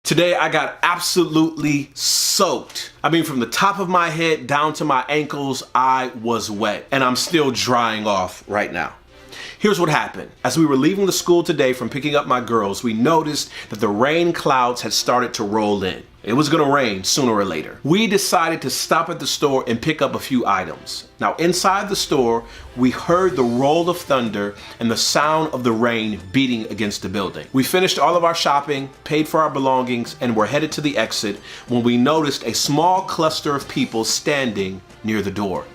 Today I got absolutely soaked. I mean, from the top of my head down to my ankles, I was wet, and I'm still drying off right now. Here's what happened. As we were leaving the school today from picking up my girls, we noticed that the rain clouds had started to roll in. It was gonna rain sooner or later. We decided to stop at the store and pick up a few items. Now inside the store, we heard the roll of thunder and the sound of the rain beating against the building. We finished all of our shopping, paid for our belongings, and were headed to the exit when we noticed a small cluster of people standing near the door.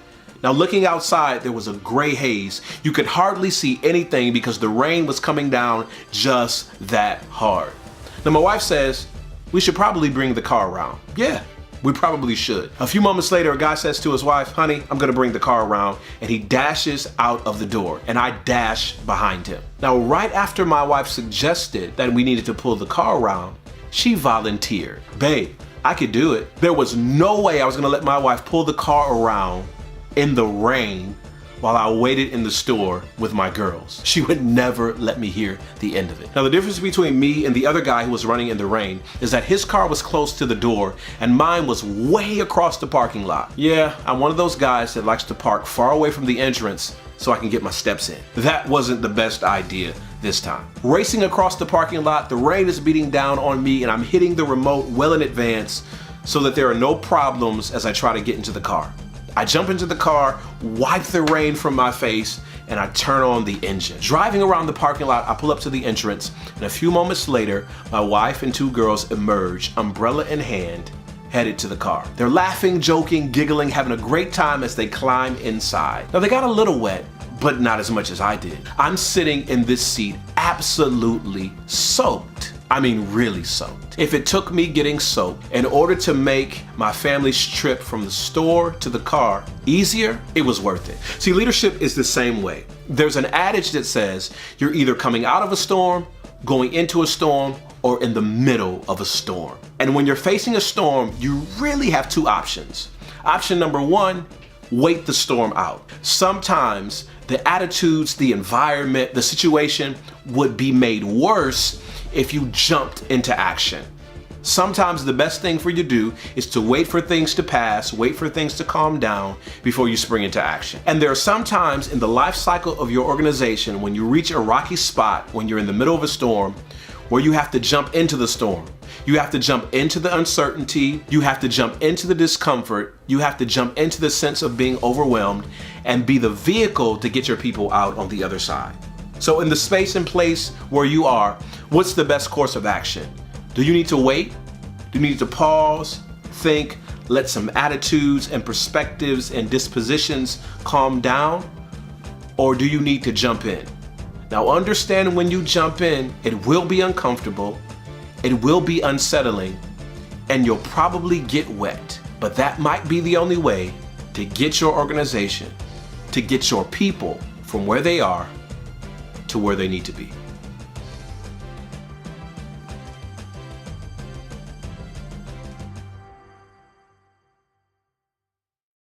Now looking outside, there was a gray haze. You could hardly see anything because the rain was coming down just that hard. Now my wife says, we should probably bring the car around. Yeah, we probably should. A few moments later, a guy says to his wife, honey, I'm gonna bring the car around, and he dashes out of the door, and I dash behind him. Now right after my wife suggested that we needed to pull the car around, she volunteered. Babe, I could do it. There was no way I was gonna let my wife pull the car around in the rain while I waited in the store with my girls. She would never let me hear the end of it. Now the difference between me and the other guy who was running in the rain is that his car was close to the door and mine was way across the parking lot. Yeah, I'm one of those guys that likes to park far away from the entrance so I can get my steps in. That wasn't the best idea this time. Racing across the parking lot, the rain is beating down on me and I'm hitting the remote well in advance so that there are no problems as I try to get into the car. I jump into the car, wipe the rain from my face, and I turn on the engine. Driving around the parking lot, I pull up to the entrance, and a few moments later, my wife and two girls emerge, umbrella in hand, headed to the car. They're laughing, joking, giggling, having a great time as they climb inside. Now they got a little wet, but not as much as I did. I'm sitting in this seat absolutely soaked. I mean, really soaked. If it took me getting soaked in order to make my family's trip from the store to the car easier, it was worth it. See, leadership is the same way. There's an adage that says you're either coming out of a storm, going into a storm, or in the middle of a storm. And when you're facing a storm, you really have two options. Option number one, wait the storm out. Sometimes the attitudes, the environment, the situation would be made worse if you jumped into action. Sometimes the best thing for you to do is to wait for things to pass, wait for things to calm down before you spring into action. And there are some times in the life cycle of your organization when you reach a rocky spot, when you're in the middle of a storm, where you have to jump into the storm. You have to jump into the uncertainty, you have to jump into the discomfort, you have to jump into the sense of being overwhelmed and be the vehicle to get your people out on the other side. So in the space and place where you are, what's the best course of action? Do you need to wait? Do you need to pause, think, let some attitudes and perspectives and dispositions calm down? Or do you need to jump in? Now understand when you jump in, it will be uncomfortable, it will be unsettling, and you'll probably get wet. But that might be the only way to get your organization, to get your people from where they are to where they need to be.